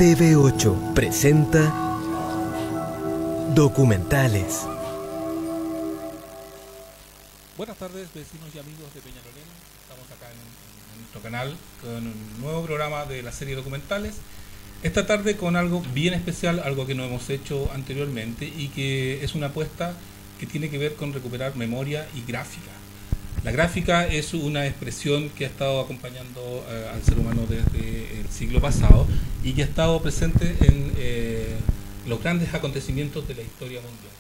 TV8 presenta Documentales. Buenas tardes, vecinos y amigos de Peñalolén. Estamos acá en nuestro canal con un nuevo programa de la serie Documentales. Esta tarde con algo bien especial, algo que no hemos hecho anteriormente y que es una apuesta que tiene que ver con recuperar memoria y gráfica. La gráfica es una expresión que ha estado acompañando al ser humano desde el siglo pasado y que ha estado presente en los grandes acontecimientos de la historia mundial.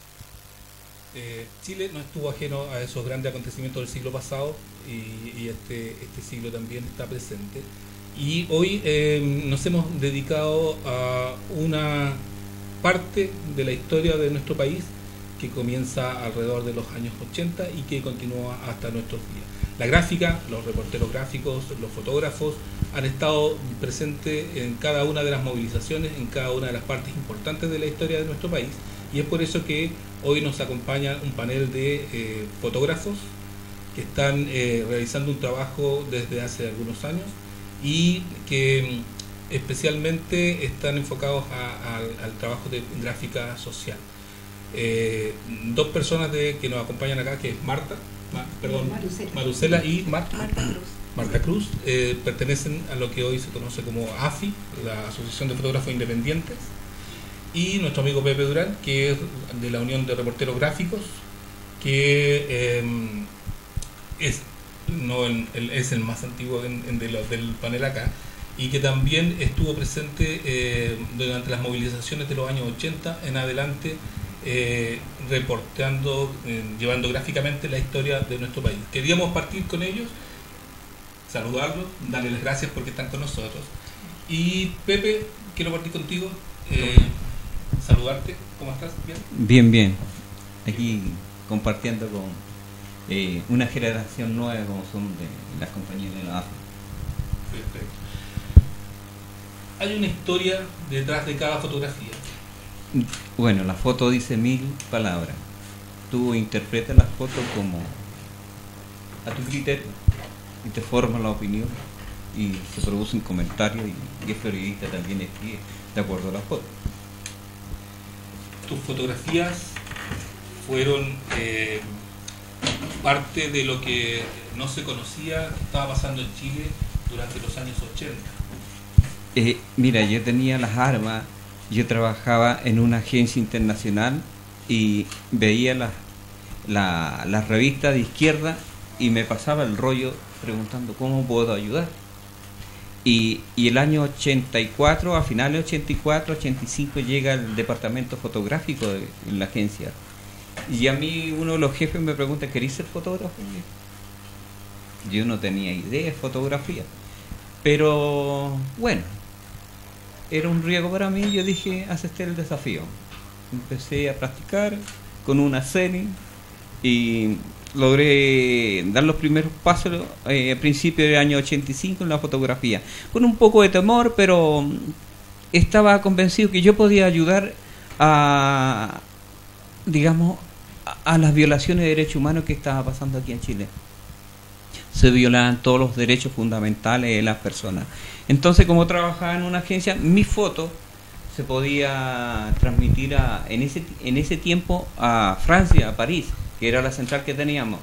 Chile no estuvo ajeno a esos grandes acontecimientos del siglo pasado y este siglo también está presente. Y hoy nos hemos dedicado a una parte de la historia de nuestro país que comienza alrededor de los años 80 y que continúa hasta nuestros días. La gráfica, los reporteros gráficos, los fotógrafos han estado presentes en cada una de las movilizaciones, en cada una de las partes importantes de la historia de nuestro país, y es por eso que hoy nos acompaña un panel de fotógrafos que están realizando un trabajo desde hace algunos años y que especialmente están enfocados al trabajo de gráfica social. Dos personas que nos acompañan acá, que es Marusela y Marta Cruz, pertenecen a lo que hoy se conoce como AFI, la Asociación de Fotógrafos Independientes, y nuestro amigo Pepe Durán, que es de la Unión de Reporteros Gráficos, que es el más antiguo del panel acá, y que también estuvo presente durante las movilizaciones de los años 80 en adelante, reporteando, llevando gráficamente la historia de nuestro país. Queríamos partir con ellos, saludarlos, darles las gracias porque están con nosotros. Y Pepe, quiero partir contigo, saludarte. ¿Cómo estás? ¿Bien? Bien. Aquí compartiendo con una generación nueva como son de las compañías de la AFI. Perfecto. Hay una historia detrás de cada fotografía. Bueno, la foto dice 1000 palabras. Tú interpretas la foto como a tu criterio y te forma la opinión y se produce un comentario y el periodista también escribe de acuerdo a la foto. Tus fotografías fueron parte de lo que no se conocía que estaba pasando en Chile durante los años 80. Mira, yo tenía las armas. Yo trabajaba en una agencia internacional y veía las revistas de izquierda y me pasaba el rollo preguntando cómo puedo ayudar. Y el año 84, a finales de 84, 85 llega el departamento fotográfico de la agencia. Y a mí uno de los jefes me pregunta, ¿querés ser fotógrafo? Yo no tenía idea de fotografía. Pero bueno, era un riesgo para mí, yo dije, acepté el desafío. Empecé a practicar con una Sony y logré dar los primeros pasos a principios del año 85 en la fotografía. Con un poco de temor, pero estaba convencido que yo podía ayudar a, digamos, a las violaciones de derechos humanos que estaba pasando aquí en Chile. Se violaban todos los derechos fundamentales de las personas. Entonces, como trabajaba en una agencia, mi foto se podía transmitir en ese tiempo a Francia, a París, que era la central que teníamos.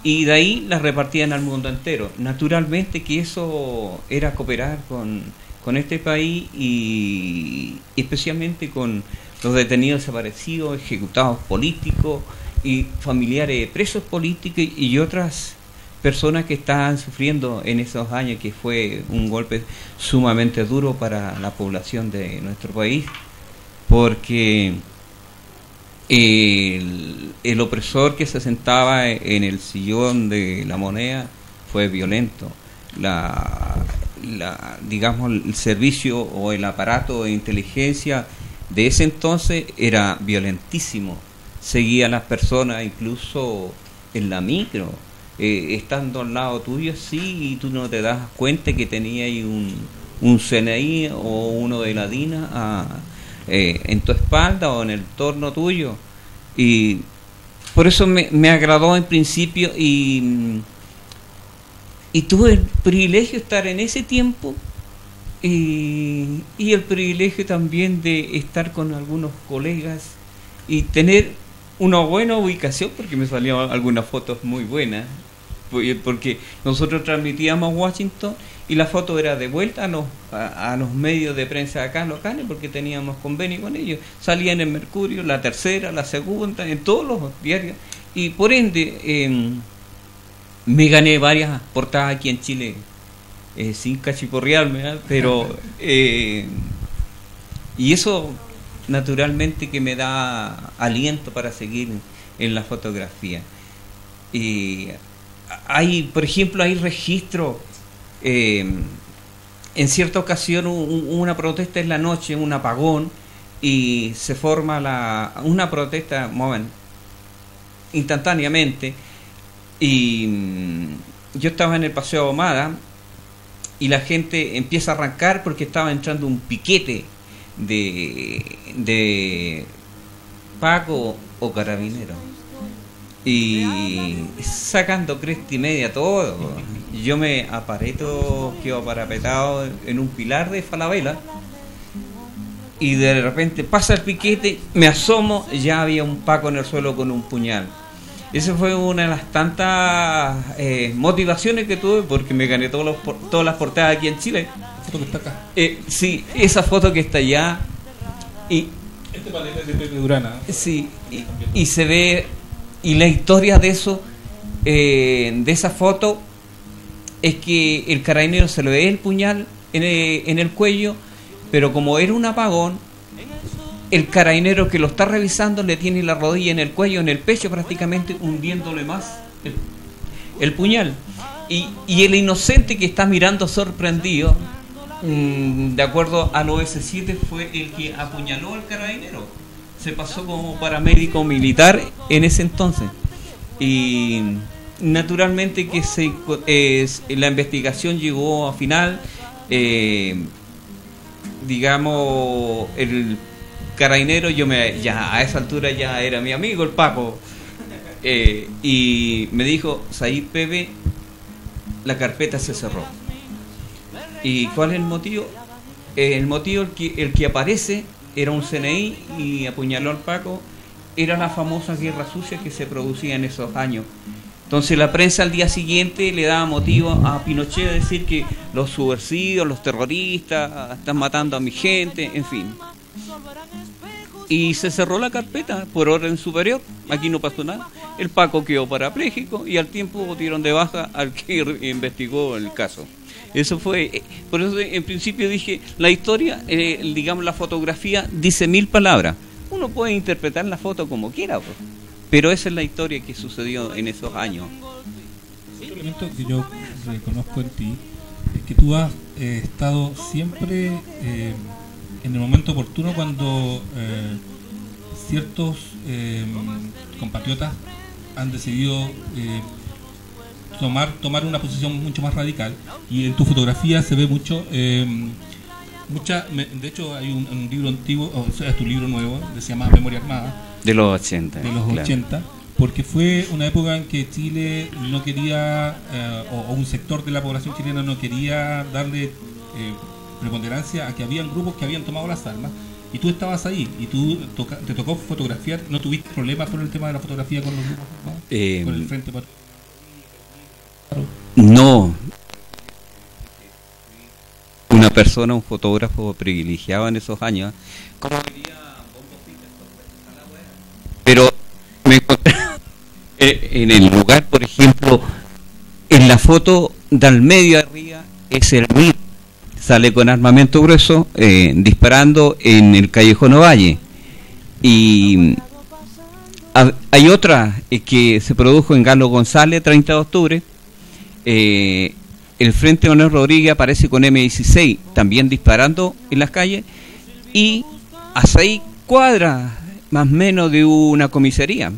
Y de ahí las repartían al mundo entero. Naturalmente que eso era cooperar con este país y especialmente con los detenidos desaparecidos, ejecutados políticos y familiares de presos políticos y otras personas que estaban sufriendo en esos años, que fue un golpe sumamente duro para la población de nuestro país, porque el opresor que se sentaba en el sillón de la moneda fue violento. Digamos, el servicio o el aparato de inteligencia de ese entonces era violentísimo. Seguía a las personas incluso en la micro. Estando al lado tuyo, sí, y tú no te das cuenta que tenía ahí un CNI o uno de la DINA en tu espalda o en el entorno tuyo. Y por eso me agradó en principio y tuve el privilegio de estar en ese tiempo y el privilegio también de estar con algunos colegas y tener una buena ubicación, porque me salían algunas fotos muy buenas, porque nosotros transmitíamos a Washington y la foto era de vuelta a los medios de prensa acá locales, porque teníamos convenio con ellos. Salía en el Mercurio, la Tercera, la Segunda, en todos los diarios, y por ende me gané varias portadas aquí en Chile, sin cachiporrearme, ¿eh? Pero y eso naturalmente que me da aliento para seguir en la fotografía. Por ejemplo, hay registros. En cierta ocasión hubo una protesta en la noche, un apagón, y se forma una protesta instantáneamente, y yo estaba en el Paseo Ahumada y la gente empieza a arrancar porque estaba entrando un piquete de Paco o Carabinero y sacando cresta y media todo. Yo me apareto, quedo parapetado en un pilar de Falabella y de repente pasa el piquete, me asomo, ya había un Paco en el suelo con un puñal. Esa fue una de las tantas motivaciones que tuve, porque me gané todas las portadas aquí en Chile. La foto que está acá. Sí, esa foto que está allá. Y este panel es de Pepe Durana. Sí, y se ve, y la historia de eso, de esa foto, es que el carabinero se le ve el puñal en el cuello, pero como era un apagón, el carabinero que lo está revisando le tiene la rodilla en el cuello, en el pecho prácticamente, hundiéndole más el puñal. Y el inocente que está mirando sorprendido, de acuerdo al OS7, fue el que apuñaló al carabinero. Se pasó como paramédico militar en ese entonces. Y naturalmente que la investigación llegó a final. Digamos, el carabinero, ya a esa altura ya era mi amigo el Paco, y me dijo: Said Pepe, la carpeta se cerró. ¿Y cuál es el motivo? El motivo, el que aparece era un CNI y apuñaló al Paco, era la famosa guerra sucia que se producía en esos años. Entonces la prensa al día siguiente le daba motivo a Pinochet a decir que los subversivos, los terroristas están matando a mi gente, en fin. Y se cerró la carpeta por orden superior, aquí no pasó nada. El Paco quedó parapléjico y al tiempo dieron de baja al que investigó el caso. Eso fue, por eso en principio dije, la historia, digamos la fotografía dice 1000 palabras. Uno puede interpretar la foto como quiera, pues, pero esa es la historia que sucedió en esos años. Otro elemento que yo reconozco en ti es que tú has estado siempre en el momento oportuno cuando ciertos compatriotas han decidido tomar una posición mucho más radical, y en tu fotografía se ve mucho, de hecho hay un libro antiguo, o sea, es tu libro nuevo, que se llama Memoria Armada, de los 80. De los claro. 80, porque fue una época en que Chile no quería, o un sector de la población chilena no quería darle preponderancia a que habían grupos que habían tomado las armas, y tú estabas ahí, y tú te tocó fotografiar. ¿No tuviste problemas por el tema de la fotografía con los grupos, ¿no? Con el Frente Patriótico? No. Una persona, un fotógrafo privilegiado en esos años, como diría, pero me encontré en el lugar, por ejemplo, en la foto del medio arriba es el MIR, sale con armamento grueso disparando en el Callejón Ovalle. Y hay otra que se produjo en Galo González, 30 de octubre. El Frente Manuel Rodríguez aparece con M16 también disparando en las calles, y a 6 cuadras más o menos de una comisaría,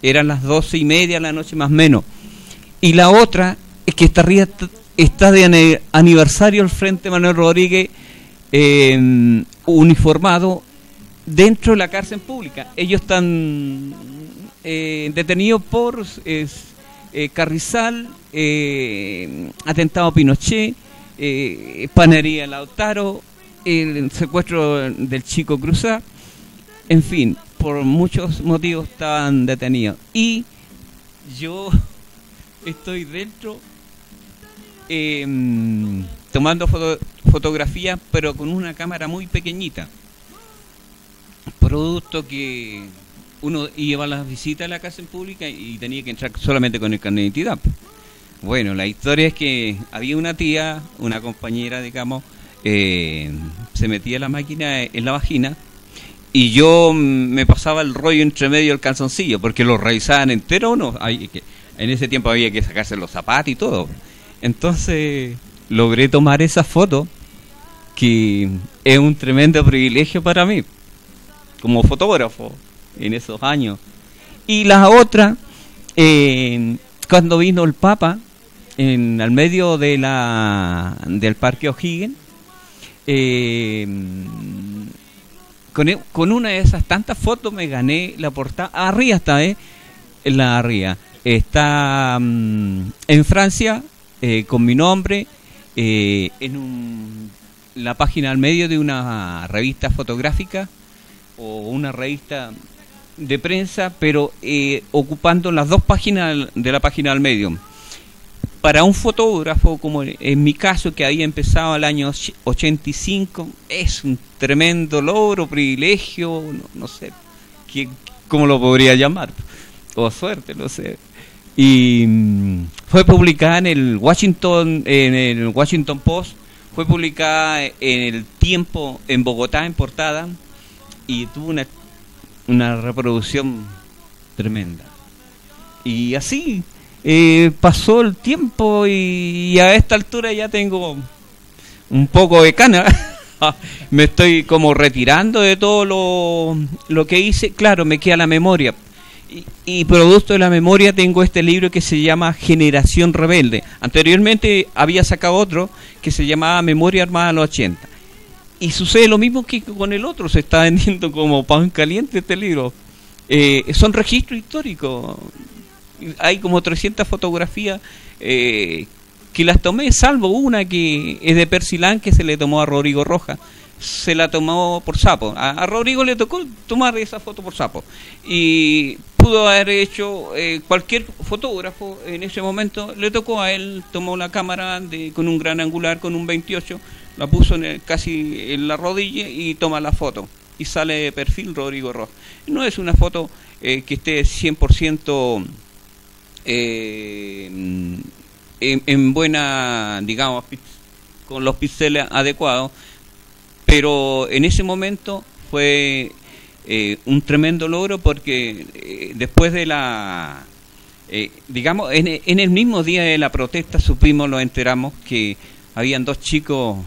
eran las 12:30 de la noche más o menos. Y la otra es que está de aniversario el Frente Manuel Rodríguez uniformado dentro de la cárcel pública. Ellos están detenidos por Carrizal, atentado a Pinochet, Panería Lautaro, el secuestro del chico Cruzá, en fin, por muchos motivos estaban detenidos. Y yo estoy dentro tomando fotografías, pero con una cámara muy pequeñita, producto que uno iba a las visitas a la casa en pública y tenía que entrar solamente con el carnet de identidad. Bueno, la historia es que había una tía, una compañera, digamos, se metía la máquina en la vagina y yo me pasaba el rollo entre medio del calzoncillo, porque lo revisaban entero o no. En ese tiempo había que sacarse los zapatos y todo. Entonces logré tomar esa foto, que es un tremendo privilegio para mí como fotógrafo en esos años. Y la otra, cuando vino el Papa al medio de del Parque O'Higgins, con una de esas tantas fotos me gané la portada. Arriba está, la arriba está en Francia, con mi nombre, la página al medio de una revista fotográfica o una revista de prensa, pero ocupando las dos páginas de la página al medio. Para un fotógrafo, como en mi caso, que había empezado el año 85, es un tremendo logro, privilegio, no sé cómo lo podría llamar, o suerte, no sé. Y fue publicada en el Washington Post, fue publicada en El Tiempo en Bogotá en portada, y tuvo una reproducción tremenda. Y así pasó el tiempo, y a esta altura ya tengo un poco de cana. Me estoy como retirando de todo lo que hice. Claro, me queda la memoria. Y producto de la memoria tengo este libro que se llama Generación Rebelde. Anteriormente había sacado otro que se llamaba Memoria Armada de los 80. Y sucede lo mismo que con el otro, se está vendiendo como pan caliente este libro. Son registros históricos. Hay como 300 fotografías que las tomé, salvo una que es de Persilán, que se le tomó a Rodrigo Rojas. Se la tomó por sapo. A Rodrigo le tocó tomar esa foto por sapo. Y pudo haber hecho cualquier fotógrafo en ese momento. Le tocó a él, tomó la cámara con un gran angular, con un 28, la puso casi en la rodilla y toma la foto. Y sale de perfil Rodrigo Rojas. No es una foto que esté 100% en buena, digamos, con los píxeles adecuados, pero en ese momento fue un tremendo logro, porque después de digamos, en el mismo día de la protesta nos enteramos que habían 2 chicos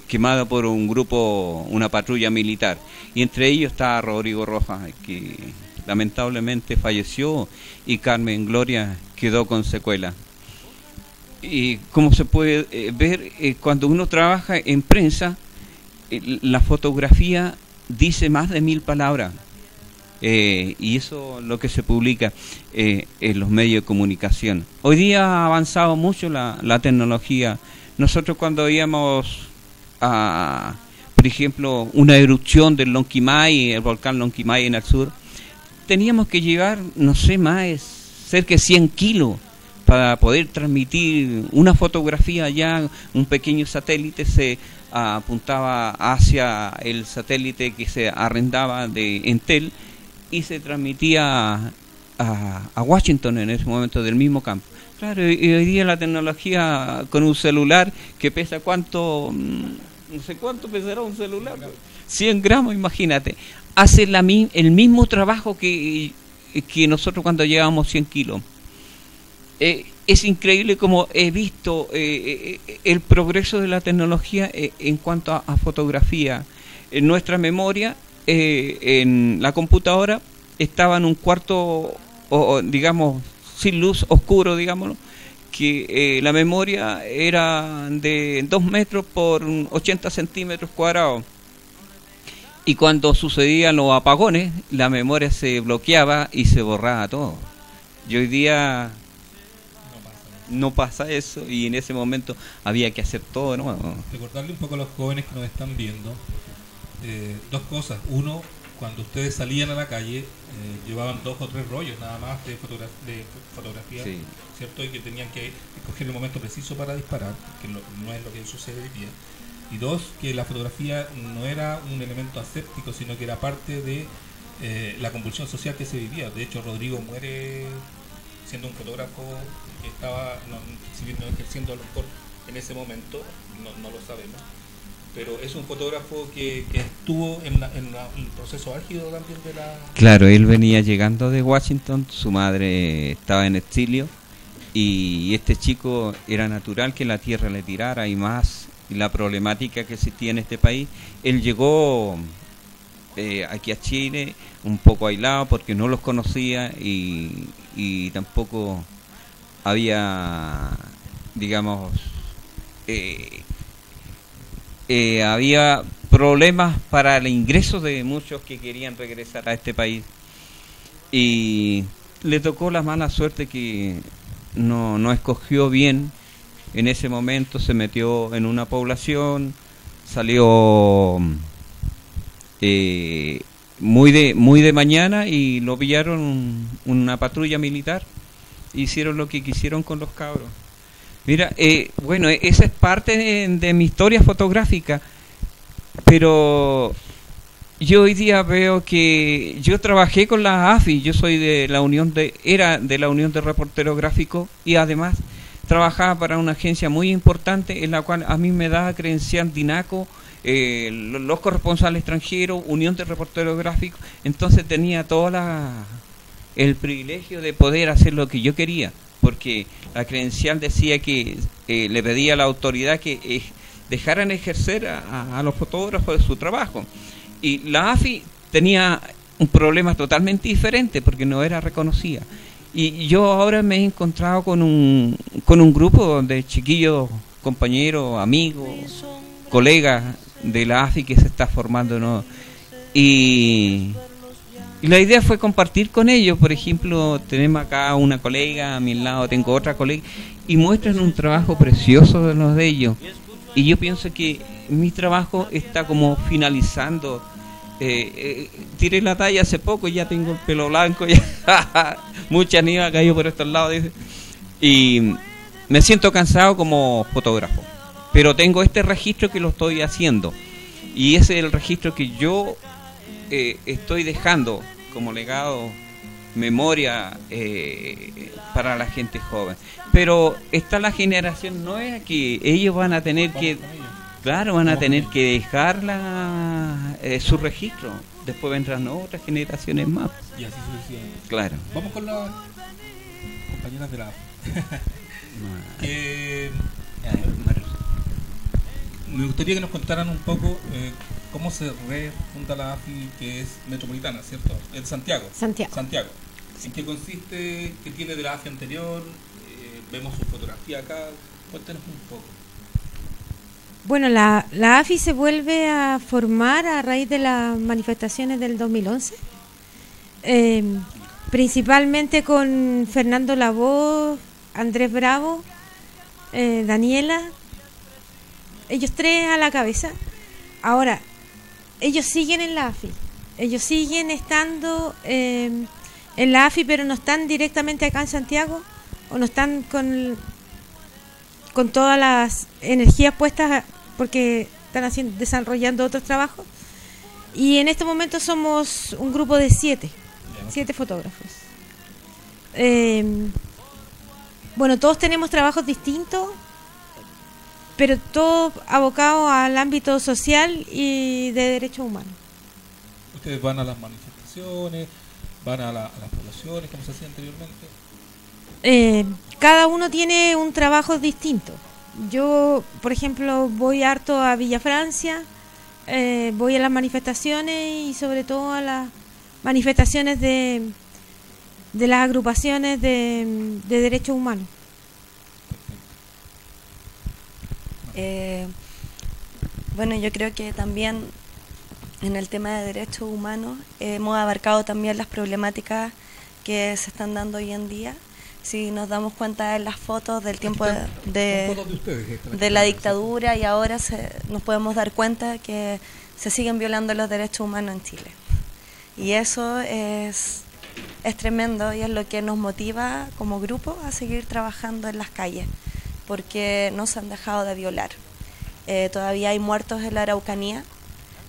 quemados por un grupo, una patrulla militar, y entre ellos estaba Rodrigo Rojas, que lamentablemente falleció, y Carmen Gloria quedó con secuelas. Y como se puede ver, cuando uno trabaja en prensa, la fotografía dice más de 1000 palabras, y eso es lo que se publica en los medios de comunicación. Hoy día ha avanzado mucho la tecnología. Nosotros cuando íbamos por ejemplo, una erupción del Lonquimay, el volcán Lonquimay en el sur, teníamos que llevar, no sé, cerca de 100 kilos para poder transmitir una fotografía. Ya un pequeño satélite se apuntaba hacia el satélite que se arrendaba de Entel y se transmitía a Washington en ese momento, del mismo campo. Claro, y hoy día la tecnología, con un celular que pesa cuánto, no sé cuánto pesará un celular, 100 gramos, imagínate, hace el mismo trabajo que nosotros cuando llevábamos 100 kilos. Es increíble como he visto el progreso de la tecnología en cuanto a fotografía. En nuestra memoria, en la computadora, estaba en un cuarto, digamos, sin luz, oscuro, digámoslo, que la memoria era de 2 metros por 80 centímetros cuadrados. Y cuando sucedían los apagones, la memoria se bloqueaba y se borraba todo. Y hoy día no pasa eso, y en ese momento había que hacer todo de nuevo. Recordarle un poco a los jóvenes que nos están viendo dos cosas. Uno, cuando ustedes salían a la calle, llevaban 2 o 3 rollos nada más de fotografía, Sí. ¿cierto? Y que tenían que escoger el momento preciso para disparar, que no es lo que sucede hoy día. Y 2, que la fotografía no era un elemento aséptico, sino que era parte de la convulsión social que se vivía. De hecho, Rodrigo muere siendo un fotógrafo que estaba, si bien no ejerciendo a lo mejor en ese momento, no lo sabemos, pero es un fotógrafo que estuvo en el proceso álgido también de la... Claro, él venía llegando de Washington, su madre estaba en exilio, y este chico era natural que la tierra le tirara, y más la problemática que existía en este país. Él llegó aquí a Chile un poco aislado porque no los conocía, y tampoco había, digamos, había problemas para el ingreso de muchos que querían regresar a este país, y le tocó la mala suerte que no escogió bien. En ese momento se metió en una población, salió muy de mañana, y lo pillaron una patrulla militar, hicieron lo que quisieron con los cabros. Mira, bueno, esa es parte de mi historia fotográfica, pero yo hoy día veo que yo trabajé con la AFI, yo soy de la Unión era de la Unión de Reporteros Gráficos, y además trabajaba para una agencia muy importante en la cual a mí me daba credencial DINACO, los corresponsales extranjeros, Unión de Reporteros Gráficos. Entonces tenía el privilegio de poder hacer lo que yo quería, porque la credencial decía que le pedía a la autoridad que dejaran ejercer a los fotógrafos de su trabajo. Y la AFI tenía un problema totalmente diferente porque no era reconocida. Y yo ahora me he encontrado con un grupo de chiquillos, compañeros, amigos, colegas de la AFI que se está formando, ¿no? Y la idea fue compartir con ellos. Por ejemplo, tenemos acá una colega, a mi lado tengo otra colega, y muestran un trabajo precioso de los de ellos. Y yo pienso que mi trabajo está como finalizando. Tiré la talla hace poco y ya tengo el pelo blanco, ya mucha nieve ha caído por estos lados, dice. Y me siento cansado como fotógrafo, pero tengo este registro que lo estoy haciendo, y ese es el registro que yo estoy dejando como legado, memoria para la gente joven. Pero está la generación nueva que ellos van a tener que... Claro, van a tener que dejar su registro. Después vendrán otras generaciones más. Y así sucesivamente. Claro. Vamos con las compañeras de la AFI. Me gustaría que nos contaran un poco cómo se refunda la AFI, que es metropolitana, ¿cierto? En Santiago. Santiago. ¿En qué consiste? ¿Qué tiene de la AFI anterior? Vemos su fotografía acá. Cuéntenos un poco. Bueno, la AFI se vuelve a formar a raíz de las manifestaciones del 2011, principalmente con Fernando Lavoz, Andrés Bravo, Daniela, ellos 3 a la cabeza. Ahora, ellos siguen en la AFI, ellos siguen estando en la AFI, pero no están directamente acá en Santiago, o no están con todas las energías puestas porque están desarrollando otros trabajos. Y en este momento somos un grupo de 7 fotógrafos. Bueno, todos tenemos trabajos distintos, pero todos abocados al ámbito social y de derechos humanos. ¿Ustedes van a las manifestaciones, van a las poblaciones, como se hacía anteriormente? Cada uno tiene un trabajo distinto. Yo, por ejemplo, voy harto a Villa Francia, voy a las manifestaciones, y sobre todo a las manifestaciones de las agrupaciones de derechos humanos. Bueno, yo creo que también en el tema de derechos humanos hemos abarcado también las problemáticas que se están dando hoy en día. Si nos damos cuenta en las fotos del tiempo Son fotos de ustedes, de la dictadura, y ahora nos podemos dar cuenta que se siguen violando los derechos humanos en Chile. Y eso es tremendo, y es lo que nos motiva como grupo a seguir trabajando en las calles, porque no se han dejado de violar. Todavía hay muertos en la Araucanía,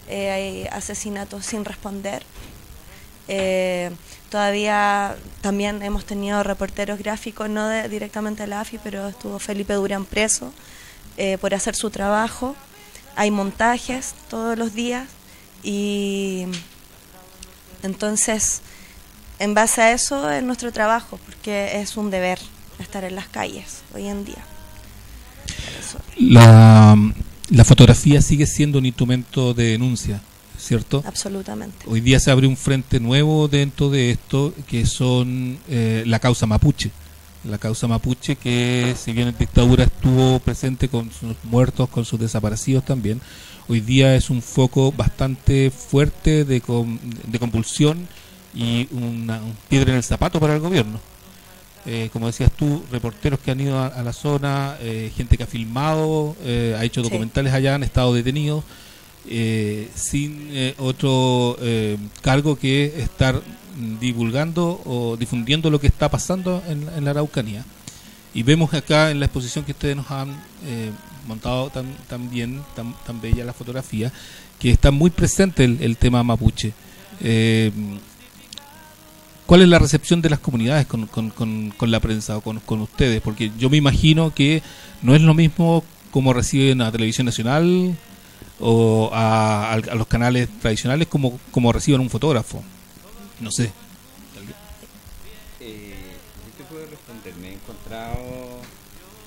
hay asesinatos sin responder. Todavía también hemos tenido reporteros gráficos, no directamente de la AFI, pero estuvo Felipe Durán preso por hacer su trabajo. Hay montajes todos los días, y entonces en base a eso es nuestro trabajo, porque es un deber estar en las calles hoy en día. La fotografía sigue siendo un instrumento de denuncia, ¿cierto? Absolutamente. Hoy día se abre un frente nuevo dentro de esto, que son la causa mapuche. La causa mapuche, que si bien en dictadura estuvo presente con sus muertos, con sus desaparecidos también, hoy día es un foco bastante fuerte de convulsión y un piedra en el zapato para el gobierno. Como decías tú, reporteros que han ido a la zona, gente que ha filmado, ha hecho documentales allá, han estado detenidos, sin otro cargo que estar divulgando o difundiendo lo que está pasando en la Araucanía. Y vemos acá en la exposición que ustedes nos han montado tan bien, tan bella la fotografía, que está muy presente el tema mapuche. ¿Cuál es la recepción de las comunidades con la prensa o con ustedes? Porque yo me imagino que no es lo mismo como reciben a Televisión Nacional o a los canales tradicionales como reciben un fotógrafo. No sé. Yo te puedo responder. Me he encontrado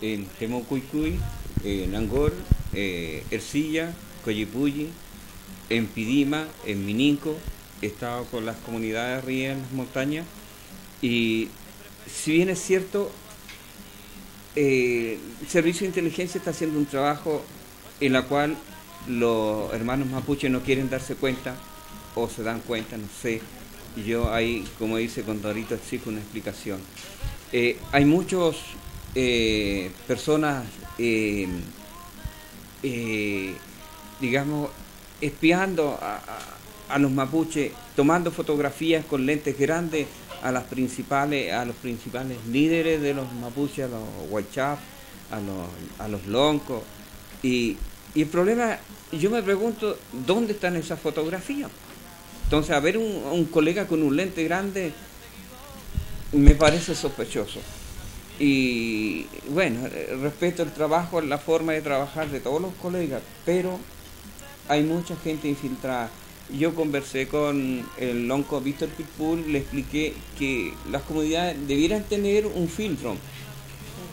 en Temucuicui, en Angor, Ercilla, Coyipulli, en Pidima, en Mininco. He estado con las comunidades arriba en las montañas, y si bien es cierto, el Servicio de Inteligencia está haciendo un trabajo en la cual los hermanos mapuches no quieren darse cuenta, o se dan cuenta, no sé. Yo ahí, como dice Condorito, exijo una explicación. Hay muchos personas, digamos, espiando a los mapuches, tomando fotografías con lentes grandes a los principales líderes de los mapuches, a los huaychaf, a los loncos. Y el problema, yo me pregunto, ¿dónde están esas fotografías? Entonces, a ver un colega con un lente grande me parece sospechoso. Y bueno, respeto el trabajo, la forma de trabajar de todos los colegas, pero hay mucha gente infiltrada. Yo conversé con el lonco Víctor Pitbull, le expliqué que las comunidades debieran tener un filtro.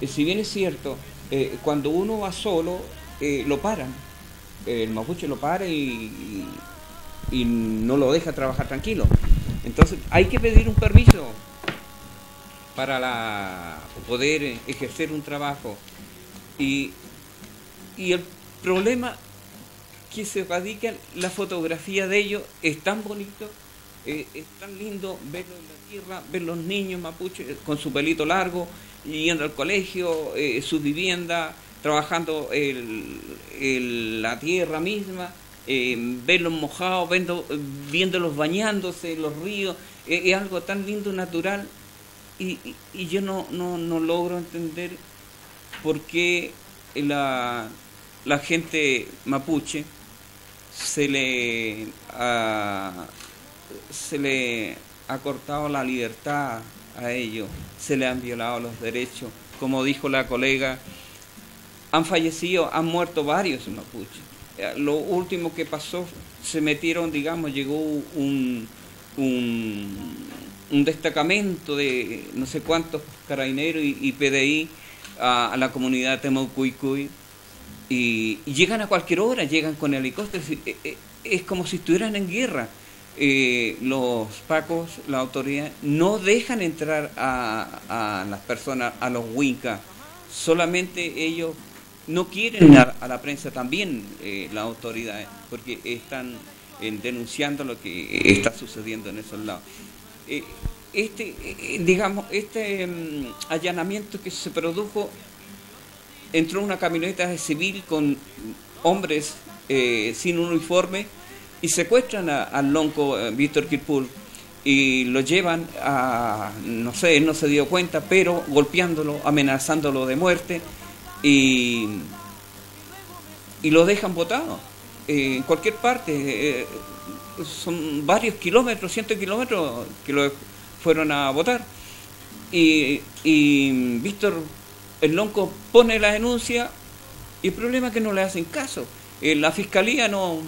Si bien es cierto, cuando uno va solo, lo paran. El mapuche lo para y no lo deja trabajar tranquilo. Entonces hay que pedir un permiso para poder ejercer un trabajo. Y el problema que se radica, la fotografía de ellos es tan bonito, es tan lindo verlo en la tierra, ver los niños mapuches con su pelito largo, yendo al colegio, su vivienda, trabajando la tierra misma, verlos mojados, viéndolos bañándose en los ríos, es algo tan lindo, natural, y yo no logro entender por qué la gente mapuche se le ha cortado la libertad a ellos, se le han violado los derechos. Como dijo la colega, han fallecido, han muerto varios mapuches. Lo último que pasó, se metieron, digamos, llegó un destacamento de no sé cuántos carabineros y PDI a la comunidad de Temucuicui, y llegan a cualquier hora, llegan con helicópteros, es como si estuvieran en guerra. Los pacos, la autoridad, no dejan entrar a las personas, a los huincas, solamente ellos no quieren a la prensa también, las autoridades, porque están denunciando lo que está sucediendo en esos lados. allanamiento que se produjo, entró una camioneta civil con hombres sin uniforme y secuestran al lonco Víctor Kirpul y lo llevan a, no sé, él no se dio cuenta, pero golpeándolo, amenazándolo de muerte y lo dejan botado en cualquier parte. Son varios kilómetros, cientos de kilómetros que lo fueron a botar. Y Víctor, el lonco, pone la denuncia y el problema es que no le hacen caso. La fiscalía no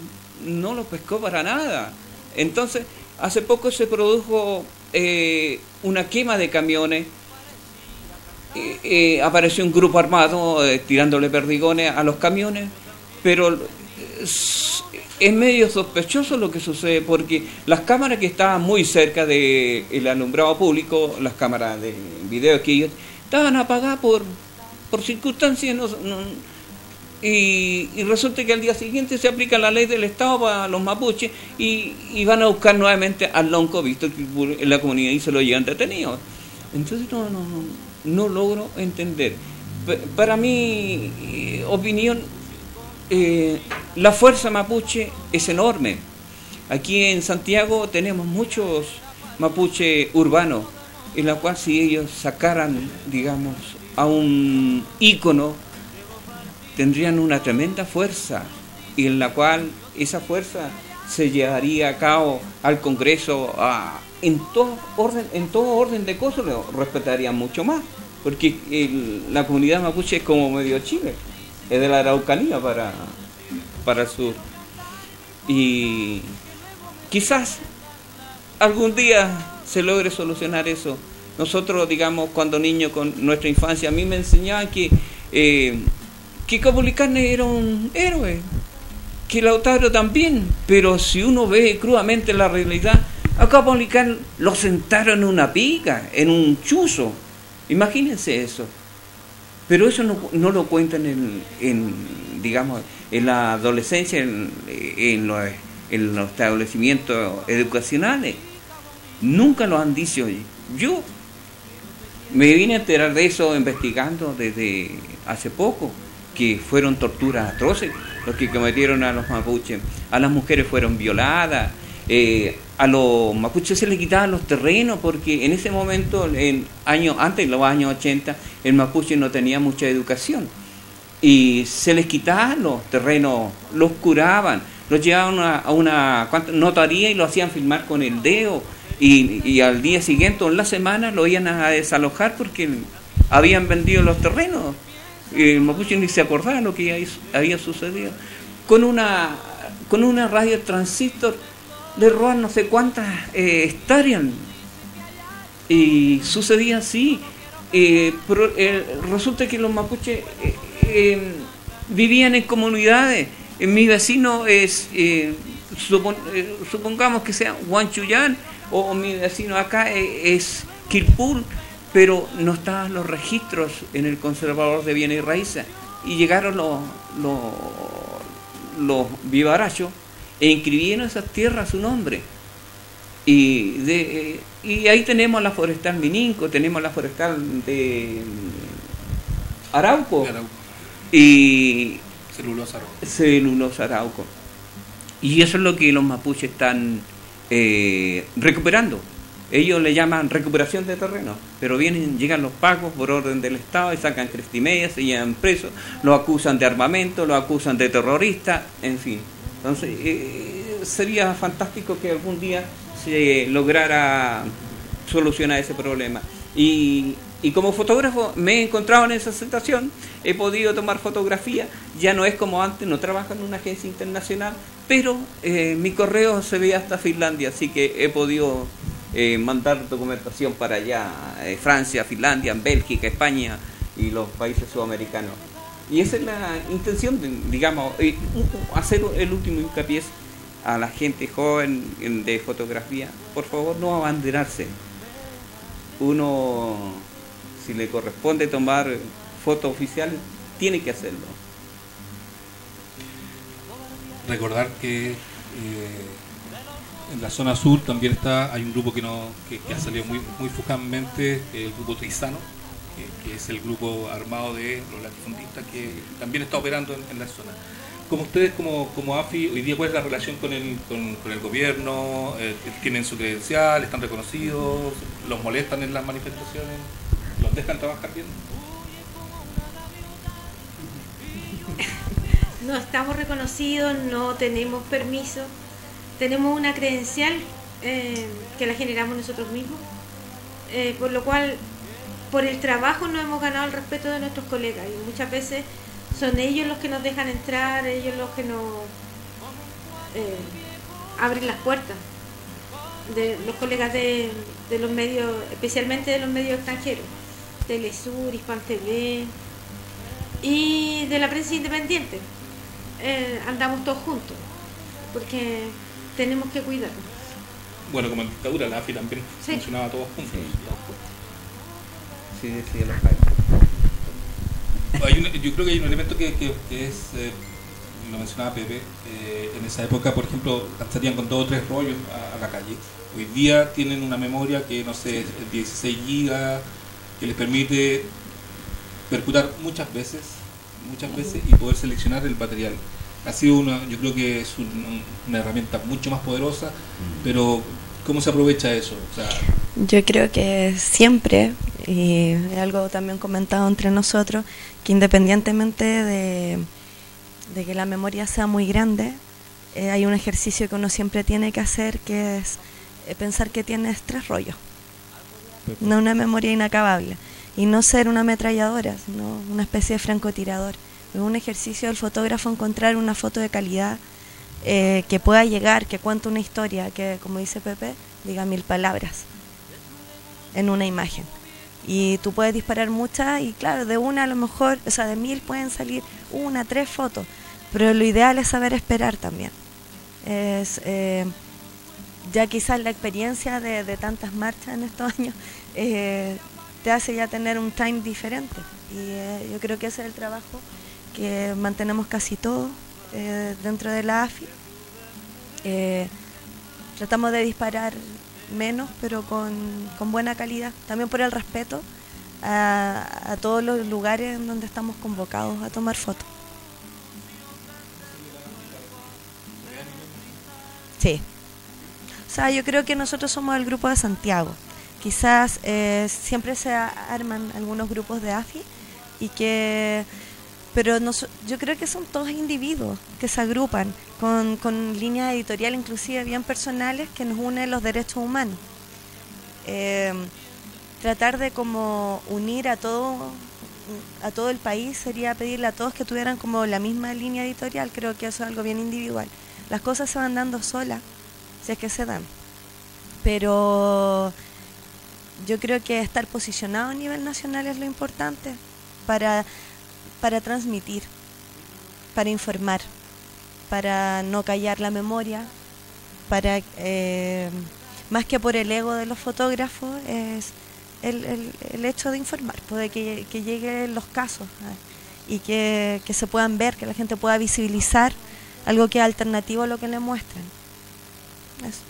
lo pescó para nada. Entonces, hace poco se produjo una quema de camiones. Apareció un grupo armado tirándole perdigones a los camiones, pero es medio sospechoso lo que sucede porque las cámaras que estaban muy cerca del alumbrado público, las cámaras de video que ellos estaban apagadas por circunstancias, y resulta que al día siguiente se aplica la ley del Estado para los mapuches y van a buscar nuevamente al lonco Víctor en la comunidad y se lo llevan detenido. Entonces no logro entender. Para mi opinión, la fuerza mapuche es enorme. Aquí en Santiago tenemos muchos mapuches urbanos, en la cual si ellos sacaran, digamos, a un ícono, tendrían una tremenda fuerza, y en la cual esa fuerza se llevaría a cabo al Congreso en todo orden de cosas, lo respetarían mucho más, porque la comunidad mapuche es como medio Chile. Es de la Araucanía para el sur. Y quizás algún día se logre solucionar eso. Nosotros, digamos, cuando niño, con nuestra infancia, a mí me enseñaban que Capulicane era un héroe, que Lautaro también, pero si uno ve crudamente la realidad, a Capulicane lo sentaron en una pica, en un chuzo. Imagínense eso. Pero eso no lo cuentan digamos, en la adolescencia, en los establecimientos educacionales. Nunca lo han dicho. Yo me vine a enterar de eso investigando desde hace poco, que fueron torturas atroces los que cometieron a los mapuches. A las mujeres fueron violadas. A los mapuches se les quitaban los terrenos porque en ese momento, antes de los años 80, el mapuche no tenía mucha educación y se les quitaban los terrenos, los curaban, los llevaban a una notaría y lo hacían firmar con el dedo y al día siguiente o en la semana lo iban a desalojar porque habían vendido los terrenos. El mapuche ni se acordaba lo que había sucedido. Con una radio transistor le roban no sé cuántas hectáreas y sucedía así. Pero resulta que los mapuches vivían en comunidades. Mi vecino es supongamos que sea Huanchuyán, o mi vecino acá es Kirpul, pero no estaban los registros en el conservador de bienes y raíces, y llegaron los vivarachos e inscribieron esas tierras a su nombre. Y ahí tenemos la forestal Mininco, tenemos la forestal de Arauco y Celulosa Arauco. Y eso es lo que los mapuches están recuperando. Ellos le llaman recuperación de terreno, pero llegan los pacos por orden del Estado y sacan crestimedia, se llevan presos, los acusan de armamento, los acusan de terroristas, en fin. Entonces, sería fantástico que algún día se lograra solucionar ese problema. Y como fotógrafo me he encontrado en esa situación, he podido tomar fotografía, ya no es como antes, no trabajo en una agencia internacional, pero mi correo se ve hasta Finlandia, así que he podido mandar documentación para allá, Francia, Finlandia, Bélgica, España y los países sudamericanos. Y esa es la intención, digamos, hacer el último hincapié a la gente joven de fotografía. Por favor, no abanderarse. Uno, si le corresponde tomar fotos oficiales, tiene que hacerlo. Recordar que en la zona sur también hay un grupo que ha salido muy fugazmente, el grupo Trizano, que es el grupo armado de los latifundistas que también está operando en la zona. Como ustedes, como AFI, hoy día, ¿cuál es la relación con el gobierno? ¿Tienen su credencial? ¿Están reconocidos? ¿Los molestan en las manifestaciones? ¿Los dejan trabajar bien? No estamos reconocidos, no tenemos permiso. Tenemos una credencial que la generamos nosotros mismos, por lo cual, por el trabajo no hemos ganado el respeto de nuestros colegas y muchas veces son ellos los que nos dejan entrar, ellos los que nos abren las puertas, de los colegas de los medios, especialmente de los medios extranjeros, Telesur, Hispan TV y de la prensa independiente. Andamos todos juntos porque tenemos que cuidarnos. Bueno, como en dictadura, la AFI también funcionaba todos juntos. Sí, decía los países. Yo creo que hay un elemento que es, lo mencionaba Pepe, en esa época, por ejemplo, salían con 2 o 3 rollos a la calle. Hoy día tienen una memoria que, no sé, es 16 gigas, que les permite percutar muchas veces y poder seleccionar el material. Ha sido yo creo que es una herramienta mucho más poderosa, pero ¿cómo se aprovecha eso? O sea, yo creo que siempre, y es algo también comentado entre nosotros, que independientemente de que la memoria sea muy grande, hay un ejercicio que uno siempre tiene que hacer, que es pensar que tienes 3 rollos, no una memoria inacabable, y no ser una ametralladora, sino una especie de francotirador. Es un ejercicio del fotógrafo encontrar una foto de calidad que pueda llegar, que cuente una historia, que, como dice Pepe, diga 1000 palabras en una imagen. Y tú puedes disparar muchas y claro, de una a lo mejor, o sea, de 1000 pueden salir 1, 3 fotos, pero lo ideal es saber esperar también. Ya quizás la experiencia de tantas marchas en estos años te hace ya tener un time diferente. Y yo creo que ese es el trabajo que mantenemos casi todos dentro de la AFI. Tratamos de disparar menos, pero con buena calidad, también por el respeto a todos los lugares en donde estamos convocados a tomar fotos. Sí. O sea, yo creo que nosotros somos el grupo de Santiago. Quizás siempre se arman algunos grupos de AFI pero yo creo que son todos individuos que se agrupan con líneas editoriales inclusive bien personales que nos unen los derechos humanos. Tratar de como unir a todo el país sería pedirle a todos que tuvieran como la misma línea editorial. Creo que eso es algo bien individual. Las cosas se van dando solas, si es que se dan. Pero yo creo que estar posicionado a nivel nacional es lo importante para transmitir, para informar, para no callar la memoria, para más que por el ego de los fotógrafos, es el hecho de informar, de que lleguen los casos y que se puedan ver, que la gente pueda visibilizar algo que es alternativo a lo que le muestran. Eso.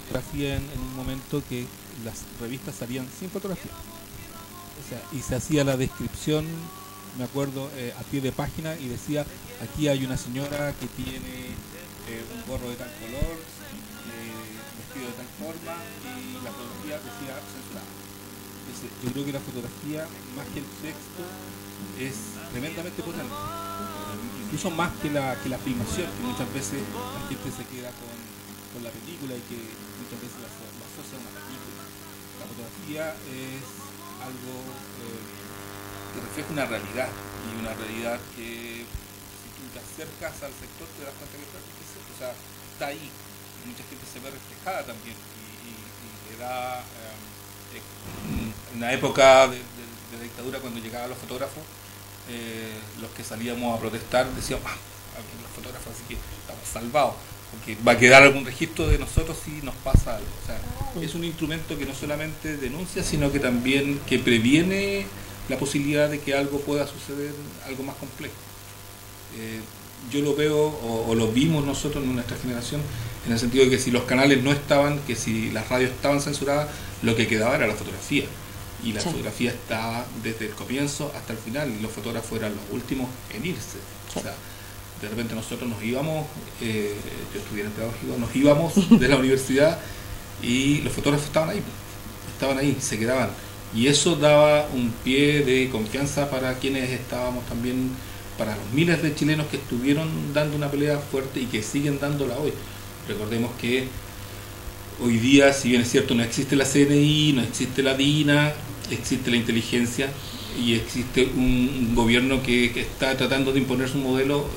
Fotografía en un momento que las revistas salían sin fotografía, o sea, y se hacía la descripción, me acuerdo, a pie de página, y decía: aquí hay una señora que tiene un gorro de tal color, vestido de tal forma, y la fotografía decía censurada. Entonces, yo creo que la fotografía, más que el texto, es tremendamente potente, incluso más que la filmación, que muchas veces la gente se queda con la película y que muchas veces la asocia a una película. La fotografía es algo que refleja una realidad, y una realidad que si tú te acercas al sector te das cuenta que está ahí. Mucha gente se ve reflejada también y le da en una época de dictadura, cuando llegaban los fotógrafos, los que salíamos a protestar decíamos: los fotógrafos, así que estamos salvados. porque va a quedar algún registro de nosotros si nos pasa algo. O sea, es un instrumento que no solamente denuncia, sino que también que previene la posibilidad de que algo pueda suceder, algo más complejo. Yo lo veo, o lo vimos nosotros en nuestra generación, en el sentido de que si los canales no estaban, que si las radios estaban censuradas, lo que quedaba era la fotografía. Y la fotografía estaba desde el comienzo hasta el final, y los fotógrafos eran los últimos en irse. O sea, de repente nosotros nos íbamos, yo estudié en pedagógico, nos íbamos de la universidad y los fotógrafos estaban ahí, se quedaban. Y eso daba un pie de confianza para quienes estábamos también, para los miles de chilenos que estuvieron dando una pelea fuerte y que siguen dándola hoy. Recordemos que hoy día, si bien es cierto, no existe la CNI, no existe la DINA, existe la inteligencia y existe un gobierno que está tratando de imponer su modelo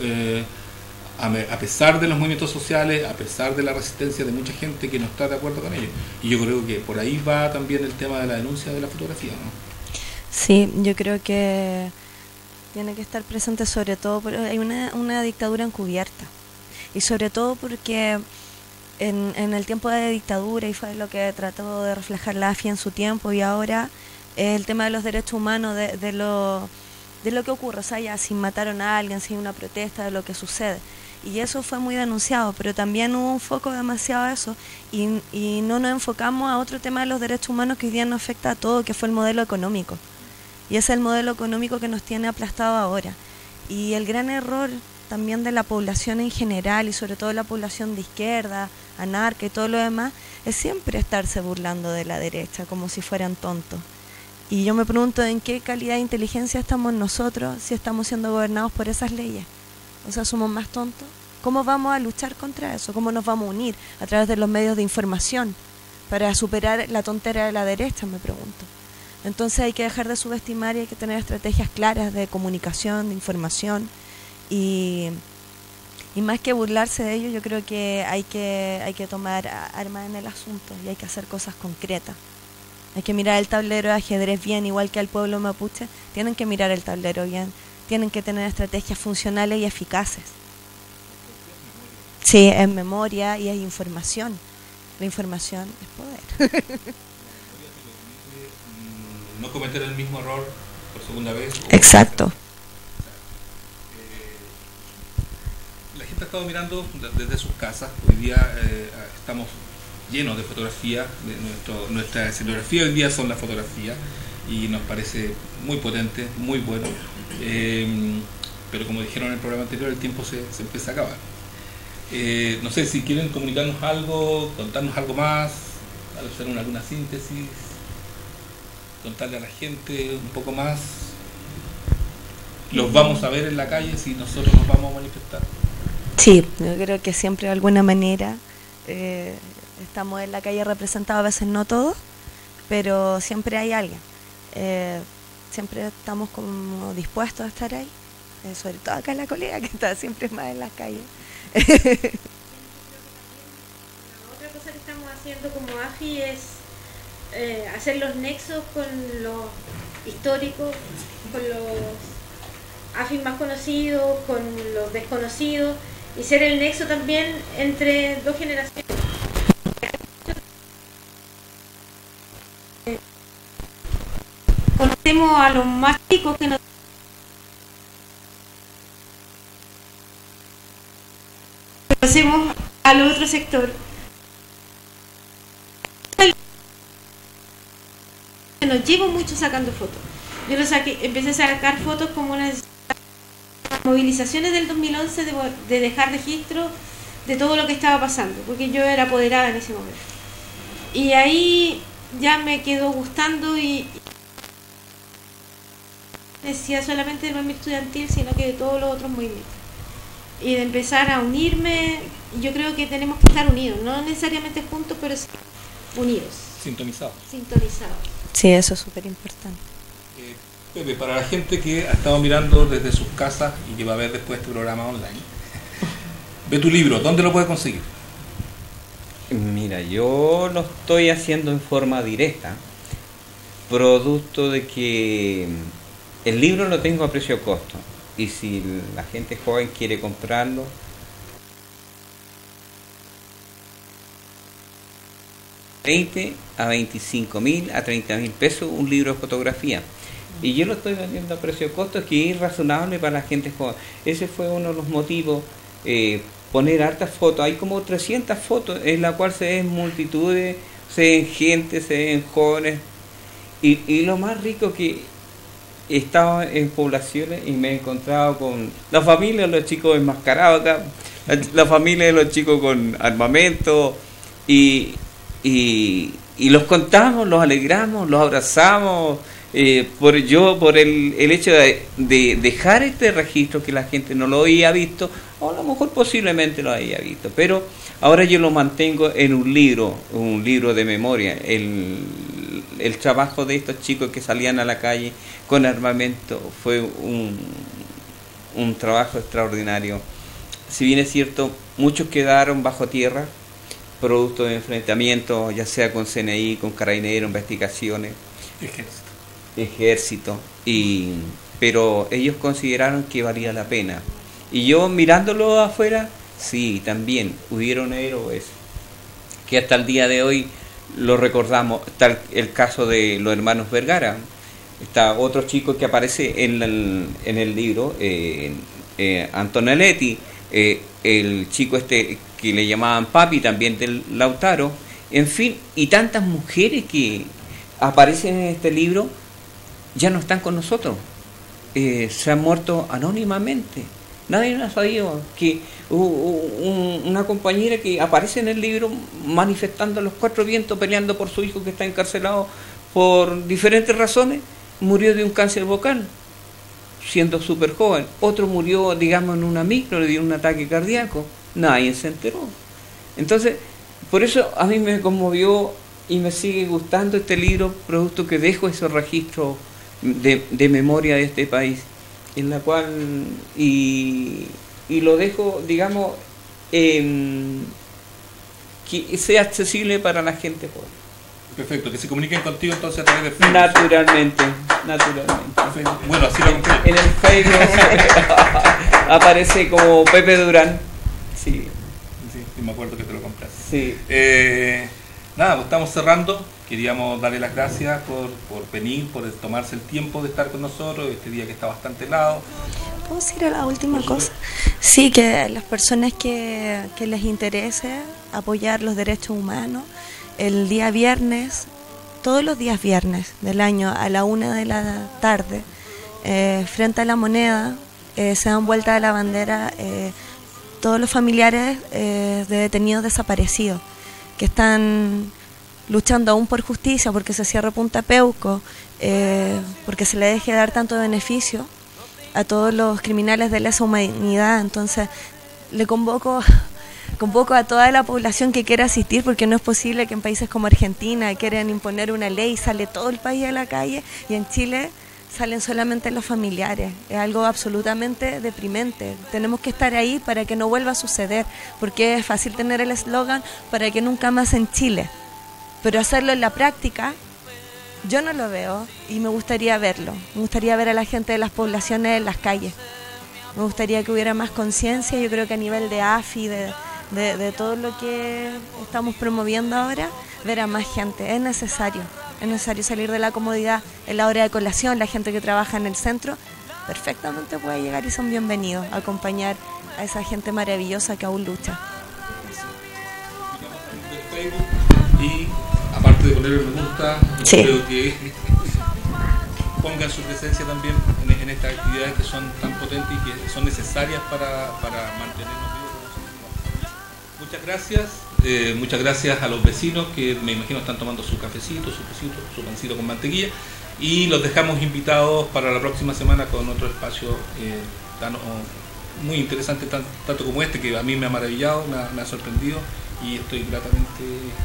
a pesar de los movimientos sociales, a pesar de la resistencia de mucha gente que no está de acuerdo con ellos. Y yo creo que por ahí va también el tema de la denuncia de la fotografía, ¿no? Sí, yo creo que tiene que estar presente, sobre todo porque hay una dictadura encubierta, y sobre todo porque en el tiempo de dictadura, y fue lo que trató de reflejar la AFI en su tiempo, y ahora el tema de los derechos humanos, de lo que ocurre, o sea, ya si mataron a alguien, si hay una protesta, de lo que sucede. Y eso fue muy denunciado, pero también hubo un foco demasiado a eso, y no nos enfocamos a otro tema de los derechos humanos que hoy día nos afecta a todo, que fue el modelo económico. Y ese es el modelo económico que nos tiene aplastado ahora. Y el gran error también de la población en general, y sobre todo la población de izquierda, anarca y todo lo demás, es siempre estarse burlando de la derecha, como si fueran tontos. Y yo me pregunto en qué calidad de inteligencia estamos nosotros si estamos siendo gobernados por esas leyes. O sea, ¿somos más tontos? ¿Cómo vamos a luchar contra eso? ¿Cómo nos vamos a unir a través de los medios de información para superar la tontera de la derecha? Me pregunto. Entonces hay que dejar de subestimar y hay que tener estrategias claras de comunicación, de información, y más que burlarse de ello, yo creo que hay que tomar armas en el asunto y hay que hacer cosas concretas. Hay que mirar el tablero de ajedrez bien, igual que al pueblo mapuche, tienen que mirar el tablero bien, tienen que tener estrategias funcionales y eficaces. Sí, es memoria y es información. La información es poder. No cometer el mismo error por segunda vez. Exacto. La gente ha estado mirando desde sus casas. Hoy día estamos llenos de fotografía. Nuestra escenografía hoy día son las fotografías y nos parece muy potente, muy bueno. Pero como dijeron en el programa anterior, el tiempo se empieza a acabar. No sé si quieren comunicarnos algo, contarnos algo más, hacer alguna síntesis, contarle a la gente un poco más. Los vamos a ver en la calle si nosotros nos vamos a manifestar. Sí, yo creo que siempre de alguna manera estamos en la calle representados, a veces no todos, pero siempre hay alguien. Siempre estamos como dispuestos a estar ahí, sobre todo acá en la colega, que está siempre más en las calles. Otra cosa que estamos haciendo como AFI es hacer los nexos con los históricos, con los AFI más conocidos, con los desconocidos, y ser el nexo también entre dos generaciones. Conocemos a los más chicos que nos conocemos al otro sector. Nos llevo mucho sacando fotos. Yo empecé a sacar fotos como las movilizaciones del 2011 de dejar registro de todo lo que estaba pasando, porque yo era apoderada en ese momento. Y ahí ya me quedó gustando y no decía solamente del movimiento estudiantil, sino que de todos los otros movimientos. Y de empezar a unirme, yo creo que tenemos que estar unidos, no necesariamente juntos, pero sí unidos. Sintonizados. Sí, eso es súper importante. Pepe, para la gente que ha estado mirando desde sus casas y que va a ver después este programa online, ve tu libro, ¿dónde lo puede conseguir? Mira, yo lo estoy haciendo en forma directa, producto de que el libro lo tengo a precio costo, y si la gente joven quiere comprarlo, 20 a 25.000 a 30.000 pesos un libro de fotografía. Y yo lo estoy vendiendo a precio de costo, que es razonable para la gente joven. Ese fue uno de los motivos, poner hartas fotos. Hay como 300 fotos en la cual se ven multitudes, se ven gente, se ven jóvenes. Y lo más rico que he estado en poblaciones y me he encontrado con la familia de los chicos enmascarados acá, la familia de los chicos con armamento, y los contamos, los alegramos, los abrazamos, por el hecho de dejar este registro que la gente no lo había visto, o a lo mejor posiblemente lo había visto, pero ahora yo lo mantengo en un libro de memoria. El trabajo de estos chicos que salían a la calle con armamento fue un trabajo extraordinario. Si bien es cierto, muchos quedaron bajo tierra, producto de enfrentamientos, ya sea con CNI, con Carabineros, investigaciones, ejército, pero ellos consideraron que valía la pena. Y yo, mirándolo afuera, sí, también hubieron héroes que hasta el día de hoy lo recordamos. Está el caso de los hermanos Vergara, está otro chico que aparece en el libro, Antonelletti, el chico este que le llamaban Papi, también del Lautaro, en fin, y tantas mujeres que aparecen en este libro ya no están con nosotros, se han muerto anónimamente. Nadie nos ha sabido que una compañera que aparece en el libro manifestando los cuatro vientos, peleando por su hijo que está encarcelado por diferentes razones, murió de un cáncer vocal, siendo súper joven. Otro murió, digamos, en una micro, le dio un ataque cardíaco. Nadie se enteró. Entonces, por eso a mí me conmovió y me sigue gustando este libro, producto que dejo esos registros de memoria de este país, en la cual y lo dejo, digamos, que sea accesible para la gente joven. Perfecto, que se comuniquen contigo entonces a través de Facebook. Naturalmente. Bueno, así lo en el Facebook aparece como Pepe Durán. Sí, me acuerdo que te lo compraste. Sí. Nada, pues estamos cerrando. Queríamos darle las gracias por venir, por tomarse el tiempo de estar con nosotros este día que está bastante helado. ¿Puedo decir la última cosa? Sí, que las personas que les interese apoyar los derechos humanos, el día viernes, todos los días viernes del año a la 1 de la tarde, frente a la Moneda, se dan vuelta a la bandera todos los familiares de detenidos desaparecidos que están luchando aún por justicia, porque se cierre Punta Peuco, porque se le deje dar tanto beneficio a todos los criminales de lesa humanidad. Entonces le convoco a toda la población que quiera asistir, porque no es posible que en países como Argentina quieran imponer una ley, sale todo el país a la calle, y en Chile salen solamente los familiares. Es algo absolutamente deprimente. Tenemos que estar ahí para que no vuelva a suceder, porque es fácil tener el eslogan para que nunca más en Chile, pero hacerlo en la práctica yo no lo veo, y me gustaría verlo. Me gustaría ver a la gente de las poblaciones en las calles. Me gustaría que hubiera más conciencia. Yo creo que a nivel de AFI, de todo lo que estamos promoviendo ahora, ver a más gente. Es necesario salir de la comodidad en la hora de colación. La gente que trabaja en el centro perfectamente puede llegar y son bienvenidos a acompañar a esa gente maravillosa que aún lucha. Y aparte de poner el me gusta, sí, creo que pongan su presencia también en estas actividades que son tan potentes y que son necesarias para mantenernos vivos. Muchas gracias a los vecinos que me imagino están tomando su cafecito, su pancito con mantequilla, y los dejamos invitados para la próxima semana con otro espacio muy interesante, tanto como este, que a mí me ha maravillado, me ha sorprendido, y estoy gratamente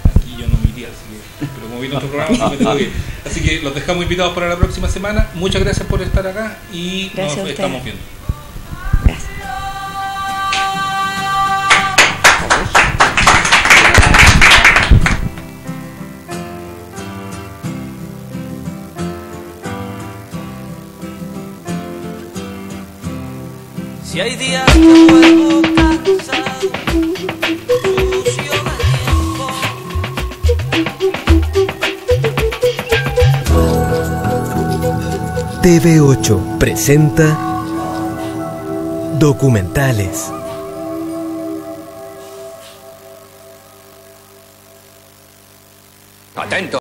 aquí. Yo no me iría, así que, pero como vino otro programa, no me tengo que ir. Así que los dejamos invitados para la próxima semana. Muchas gracias por estar acá y nos estamos viendo. Gracias. Si hay días que vuelvo cansado, sucio de tiempo, TV8 presenta Documentales. Atento.